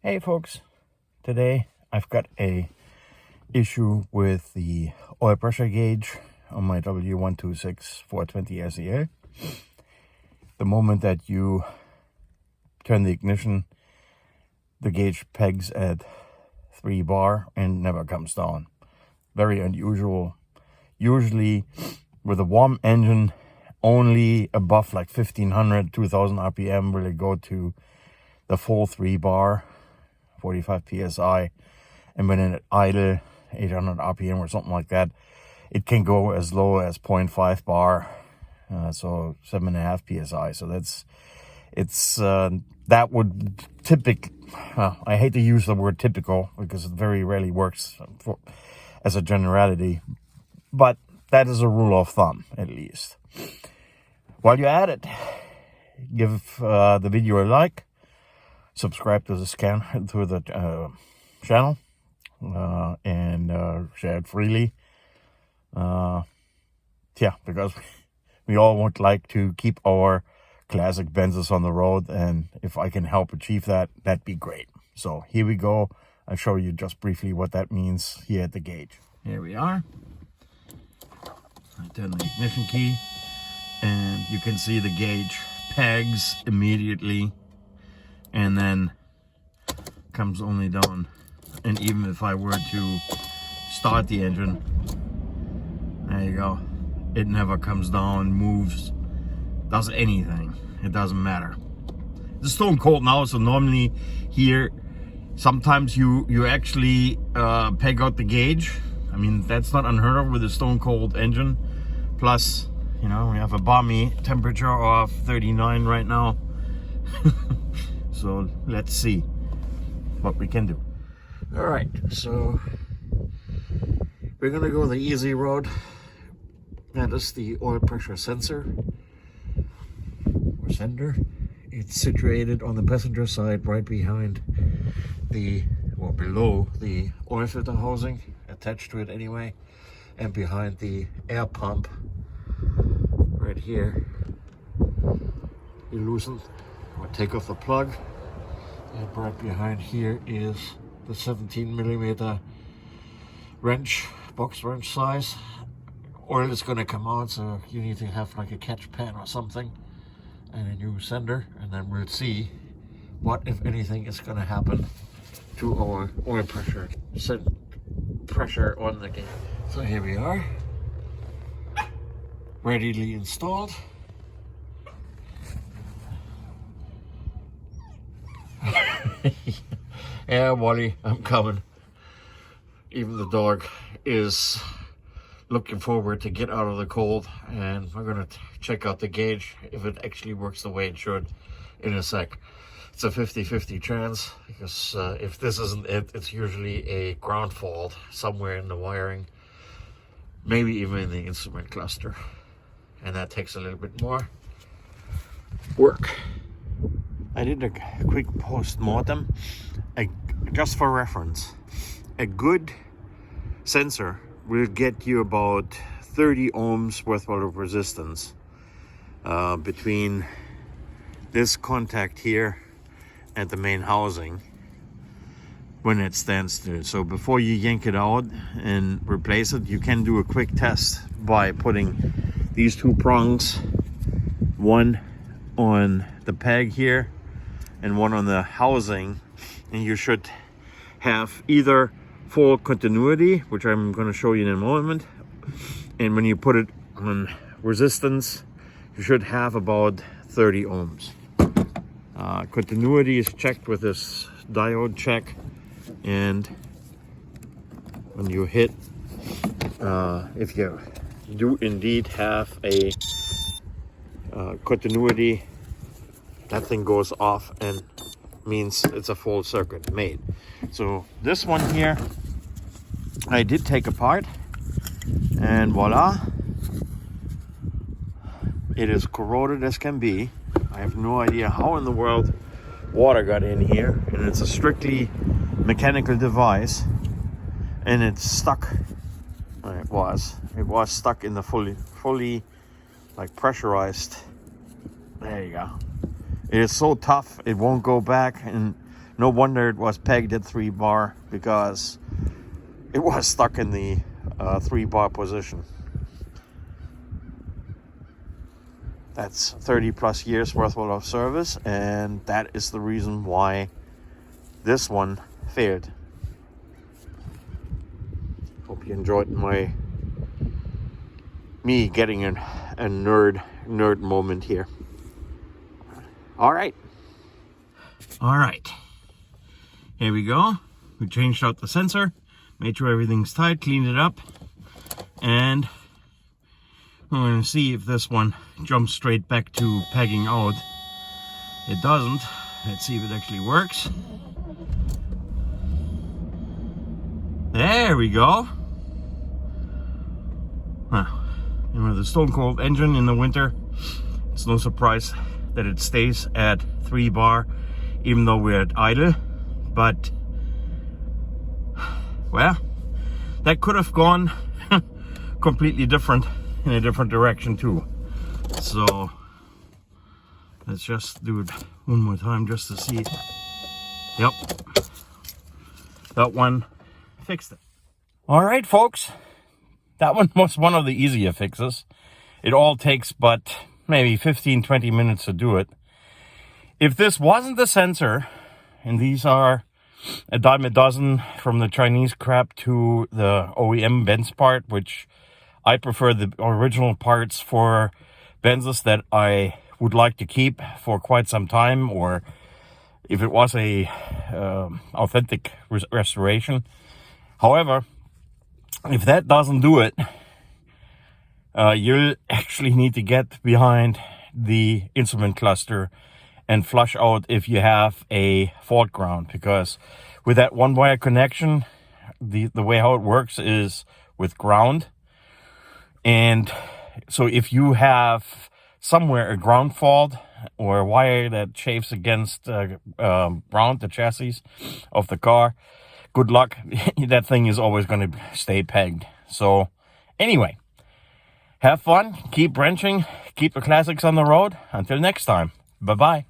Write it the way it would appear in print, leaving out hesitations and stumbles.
Hey folks, today I've got a issue with the oil pressure gauge on my W126 420 SEA. The moment that you turn the ignition, the gauge pegs at 3 bar and never comes down. Very unusual. Usually with a warm engine, only above like 1500, 2000 RPM will it go to the full 3 bar. 45 psi, and when at idle 800 rpm or something like that, it can go as low as 0.5 bar, so 7.5 psi. So that would I hate to use the word typical because it very rarely works as a generality, but that is a rule of thumb at least. While you're at it, give the video a like. Subscribe to the channel and share it freely. Because we all would like to keep our classic Benzes on the road, and if I can help achieve that, that'd be great. So here we go. I'll show you just briefly what that means here at the gauge. Here we are. I turn the ignition key, and you can see the gauge pegs immediately, and then comes only down. And even if I were to start the engine, there you go, it never comes down, moves, does anything. It doesn't matter. It's stone cold now, so normally here sometimes you actually peg out the gauge. I mean, that's not unheard of with a stone cold engine. Plus, you know, we have a balmy temperature of 39 right now. So let's see what we can do. All right, so we're gonna go the easy road. That is the oil pressure sensor or sender. It's situated on the passenger side, right behind below the oil filter housing, attached to it anyway, and behind the air pump right here. You loosen or take off the plug. And right behind here is the 17mm wrench, box wrench size. Oil is going to come out, so you need to have like a catch pan or something and a new sender, and then we'll see what, if anything, is going to happen to our oil pressure on the gauge. So here we are, readily installed. Yeah, Wally, I'm coming. Even the dog is looking forward to get out of the cold, and we're gonna check out the gauge if it actually works the way it should in a sec. It's a 50-50 chance, because if this isn't it, it's usually a ground fault somewhere in the wiring, maybe even in the instrument cluster, and that takes a little bit more work. I did a quick post-mortem, just for reference. A good sensor will get you about 30 ohms worth of resistance between this contact here and the main housing when it stands still. So before you yank it out and replace it, you can do a quick test by putting these two prongs, one on the peg here and one on the housing, and you should have either full continuity, which I'm going to show you in a moment, and when you put it on resistance, you should have about 30 ohms. Continuity is checked with this diode check, and when you hit, if you do indeed have a continuity, that thing goes off and means it's a full circuit made. So this one here I did take apart, and voila, it is corroded as can be. I have no idea how in the world water got in here, and it's a strictly mechanical device, and it's stuck. It was stuck in the fully like pressurized. There you go. It is so tough, it won't go back, and No wonder it was pegged at 3 bar, because it was stuck in the 3 bar position. That's 30 plus years worth of service, and that is the reason why this one failed. Hope you enjoyed me getting a nerd moment here. All right, here we go. We changed out the sensor, made sure everything's tight, cleaned it up, and we're going to see if this one jumps straight back to pegging out. It doesn't. Let's see if it actually works. There we go. Well, and with a stone cold engine in the winter, it's no surprise that it stays at 3 bar, even though we're at idle. But, well, that could have gone completely different, in a different direction too. So let's just do it one more time just to see. Yep, that one fixed it. All right, folks, that one was one of the easier fixes. It all takes but maybe 15-20 minutes to do it. If this wasn't the sensor, and these are a dime a dozen, from the Chinese crap to the OEM Benz part, which I prefer the original parts for Benzes that I would like to keep for quite some time, or if it was a authentic restoration. However, if that doesn't do it, you'll actually need to get behind the instrument cluster and flush out if you have a fault ground, because with that one wire connection, the way how it works is with ground. And so if you have somewhere a ground fault or a wire that chafes against ground, the chassis of the car, good luck. That thing is always going to stay pegged. So anyway, have fun, keep wrenching, keep the classics on the road. Until next time, bye-bye.